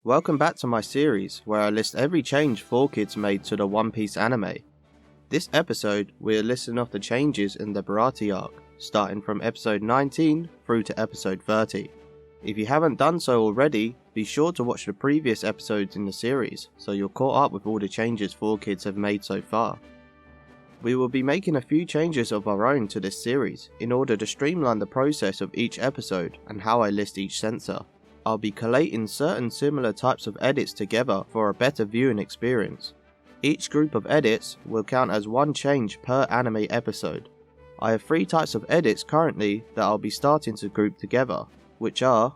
Welcome back to my series where I list every change 4Kids made to the OnePiece anime. This episode we're listing off the changes in the Baratie Arc, starting from episode 19 through to episode 30. If you haven't done so already, be sure to watch the previous episodes in the series so you're caught up with all the changes 4Kids have made so far. We will be making a few changes of our own to this series in order to streamline the process of each episode and how I list each censor. I'll be collating certain similar types of edits together for a better viewing experience. Each group of edits will count as one change per anime episode. I have 3 types of edits currently that I'll be starting to group together, which are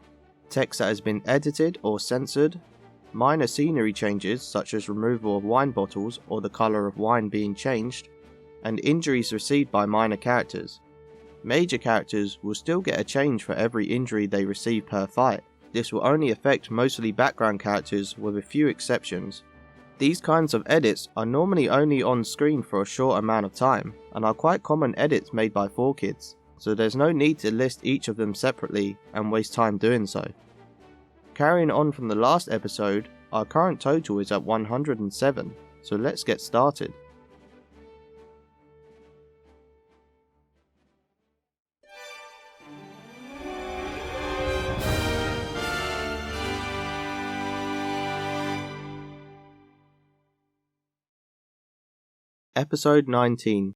text that has been edited or censored, minor scenery changes such as removal of wine bottles or the colour of wine being changed, and injuries received by minor characters. Major characters will still get a change for every injury they receive per fight. This will only affect mostly background characters with a few exceptions. These kinds of edits are normally only on screen for a short amount of time and are quite common edits made by 4Kids, so there's no need to list each of them separately and waste time doing so. Carrying on from the last episode, our current total is at 107, so let's get started. Episode 19.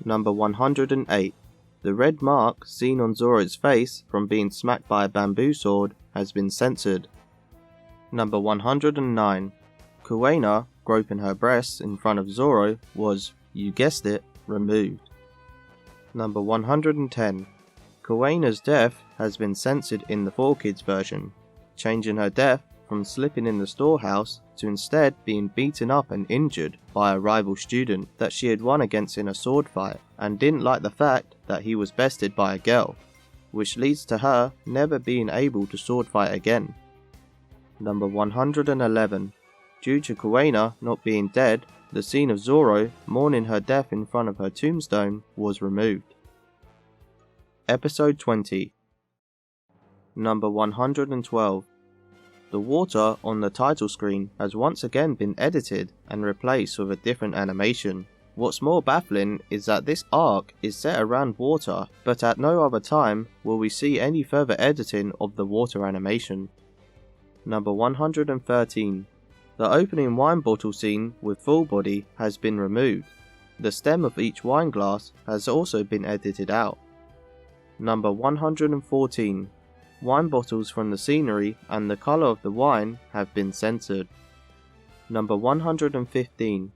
Number 108. The red mark seen on Zoro's face from being smacked by a bamboo sword has been censored. Number 109. Kuwaina groping her breasts in front of Zoro was, you guessed it, removed. Number 110. Kuwaina's death has been censored in the 4Kids version, changing her death from slipping in the storehouse to instead being beaten up and injured by a rival student that she had won against in a sword fight and didn't like the fact that he was bested by a girl, which leads to her never being able to sword fight again. Number 111. Due to Kuwaina not being dead, the scene of Zoro mourning her death in front of her tombstone was removed. Episode 20. Number 112. The water on the title screen has once again been edited and replaced with a different animation. What's more baffling is that this arc is set around water, but at no other time will we see any further editing of the water animation. Number 113. The opening wine bottle scene with full body has been removed. The stem of each wine glass has also been edited out. Number 114. Wine bottles from the scenery and the colour of the wine have been censored. Number 115.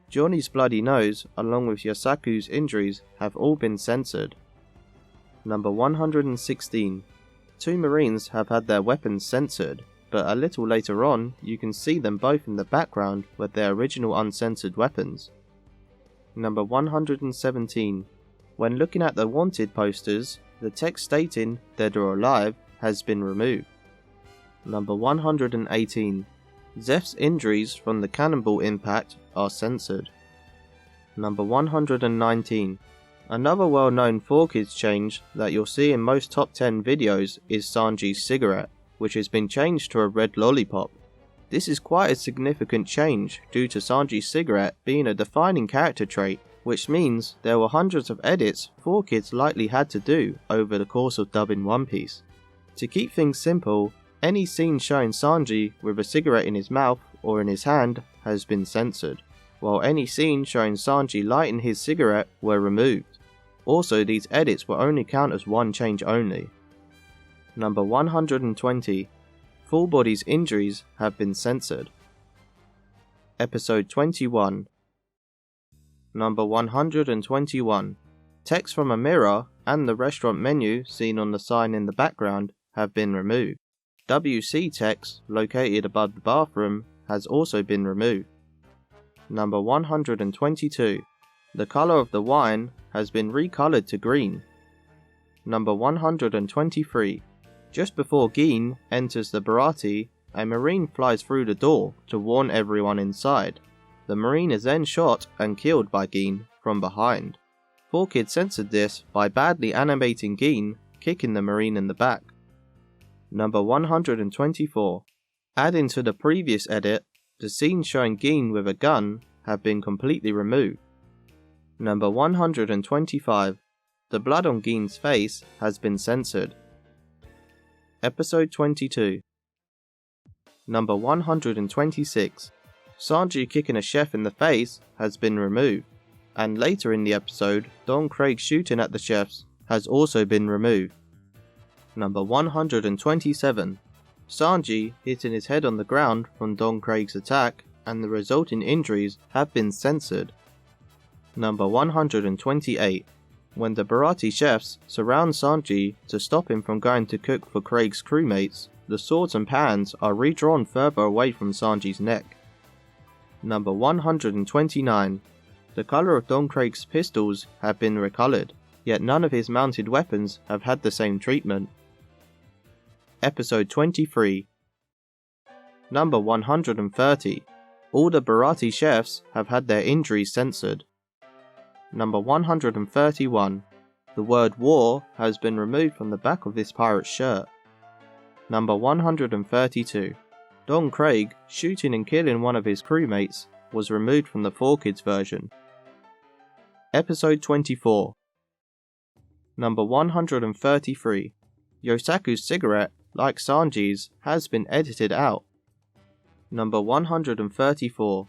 Johnny's bloody nose along with Yasaku's injuries have all been censored. Number 116. 2 Marines have had their weapons censored, but a little later on you can see them both in the background with their original uncensored weapons. Number 117. When looking at the wanted posters, the text stating "Dead or Alive" has been removed. Number 118. Zeph's injuries from the cannonball impact are censored. Number 119. Another well-known 4Kids change that you'll see in most top 10 videos is Sanji's cigarette, which has been changed to a red lollipop. This is quite a significant change due to Sanji's cigarette being a defining character trait, which means there were hundreds of edits 4Kids likely had to do over the course of dubbing One Piece. To keep things simple, any scene showing Sanji with a cigarette in his mouth or in his hand has been censored, while any scene showing Sanji lighting his cigarette were removed. Also, these edits will only count as one change only. Number 120. Full body's injuries have been censored. Episode 21. Number 121. Text from a mirror and the restaurant menu seen on the sign in the background have been removed. WC text located above the bathroom has also been removed. Number 122. The colour of the wine has been recolored to green. Number 123. Just before Gin enters the Baratie, a Marine flies through the door to warn everyone inside. The Marine is then shot and killed by Gin from behind. 4Kids censored this by badly animating Gin kicking the Marine in the back. Number 124. Adding to the previous edit, the scenes showing Gin with a gun have been completely removed. Number 125. The blood on Gin's face has been censored. Episode 22. Number 126. Sanji kicking a chef in the face has been removed, and later in the episode, Don Craig shooting at the chefs has also been removed. Number 127. Sanji hitting his head on the ground from Don Craig's attack and the resulting injuries have been censored. Number 128. When the Baratie chefs surround Sanji to stop him from going to cook for Craig's crewmates, the swords and pans are redrawn further away from Sanji's neck. Number 129. The colour of Don Craig's pistols have been recolored, yet none of his mounted weapons have had the same treatment. Episode 23. Number 130. All the Baratie chefs have had their injuries censored. Number 131. The word war has been removed from the back of this pirate's shirt. Number 132. Don Craig shooting and killing one of his crewmates was removed from the 4Kids version. Episode 24. Number 133. Yosaku's cigarette, like Sanji's, has been edited out. Number 134.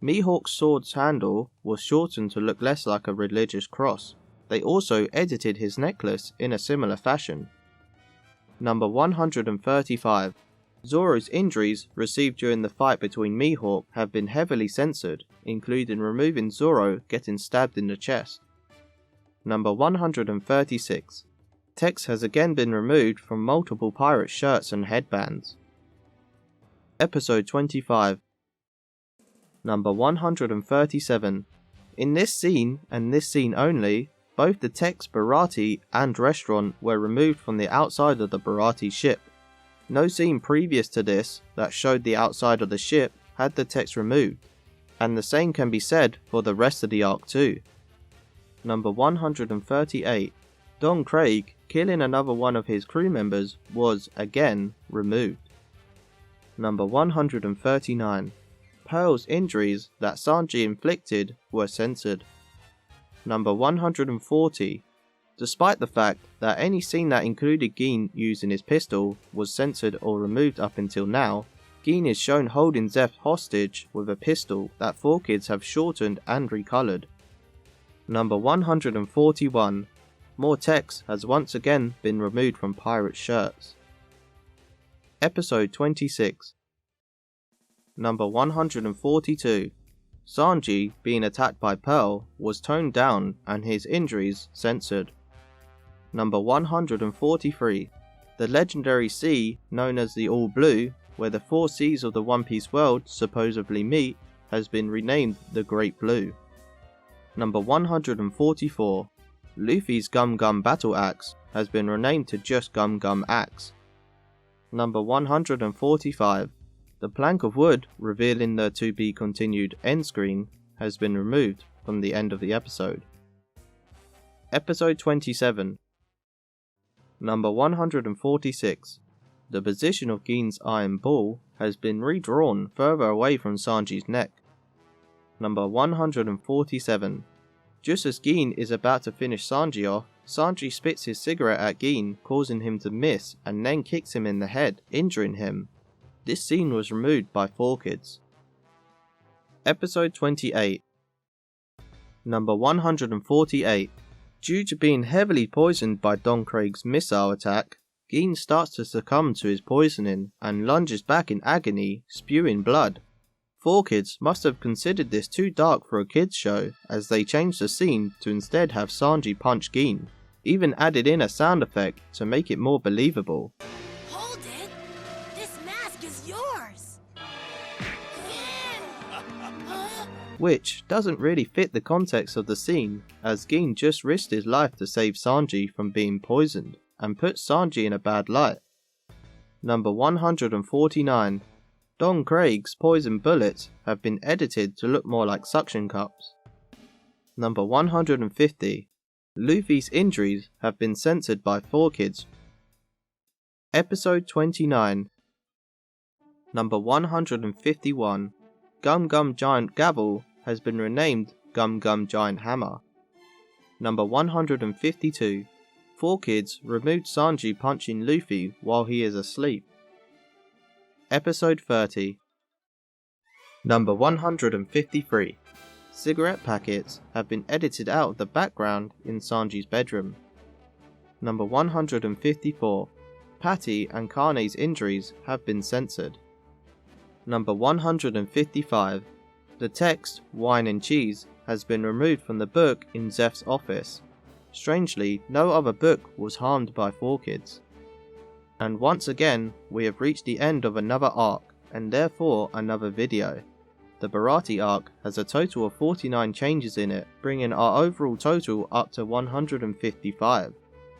Mihawk's sword's handle was shortened to look less like a religious cross. They also edited his necklace in a similar fashion. Number 135. Zoro's injuries received during the fight between Mihawk have been heavily censored, including removing Zoro getting stabbed in the chest. Number 136. Text has again been removed from multiple pirate shirts and headbands. Episode 25. Number 137. In this scene, and this scene only, both the text Baratie and restaurant were removed from the outside of the Baratie ship. No scene previous to this that showed the outside of the ship had the text removed, and the same can be said for the rest of the arc too. Number 138. Don Craig killing another one of his crew members was, again, removed. Number 139. Pearl's injuries that Sanji inflicted were censored. Number 140. Despite the fact that any scene that included Gin using his pistol was censored or removed up until now, Gin is shown holding Zeph hostage with a pistol that 4Kids have shortened and recolored. Number 141. More text has once again been removed from pirate shirts. Episode 26. Number 142. Sanji being attacked by Pearl was toned down and his injuries censored. Number 143. The legendary sea known as the All Blue, where the 4 seas of the One Piece world supposedly meet, has been renamed the Great Blue. Number 144. Luffy's Gum Gum Battle Axe has been renamed to just Gum Gum Axe. Number 145. The plank of wood revealing the to be continued end screen has been removed from the end of the episode. Episode 27. Number 146. The position of Gin's iron ball has been redrawn further away from Sanji's neck. Number 147. Just as Gin is about to finish Sanji off, Sanji spits his cigarette at Gin, causing him to miss and then kicks him in the head, injuring him. This scene was removed by 4Kids. Episode 28. Number 148. Due to being heavily poisoned by Don Craig's missile attack, Gin starts to succumb to his poisoning and lunges back in agony, spewing blood. 4Kids must have considered this too dark for a kids show, as they changed the scene to instead have Sanji punch Gin, even added in a sound effect to make it more believable. Hold it! This mask is yours! Which doesn't really fit the context of the scene, as Gin just risked his life to save Sanji from being poisoned, and put Sanji in a bad light. Number 149. Don Craig's poison bullets have been edited to look more like suction cups. Number 150. Luffy's injuries have been censored by 4Kids. Episode 29. Number 151. Gum Gum Giant Gavel has been renamed Gum Gum Giant Hammer. Number 152. 4Kids removed Sanji punching Luffy while he is asleep. Episode 30. Number 153. Cigarette packets have been edited out of the background in Sanji's bedroom. Number 154. Patty and Kane's injuries have been censored. Number 155. The text "Wine and Cheese" has been removed from the book in Zeph's office. Strangely, no other book was harmed by 4Kids. And once again, we have reached the end of another arc, and therefore another video. The Baratie Arc has a total of 49 changes in it, bringing our overall total up to 155.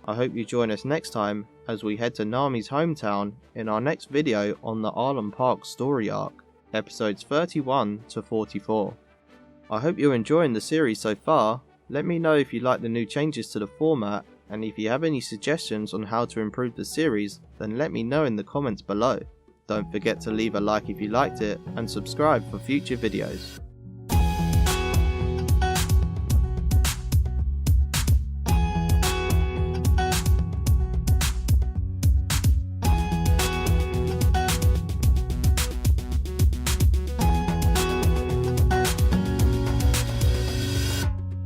I hope you join us next time as we head to Nami's hometown in our next video on the Arlem Park story arc, episodes 31 to 44. I hope you're enjoying the series so far. Let me know if you like the new changes to the format, and if you have any suggestions on how to improve the series, then let me know in the comments below. Don't forget to leave a like if you liked it, and subscribe for future videos.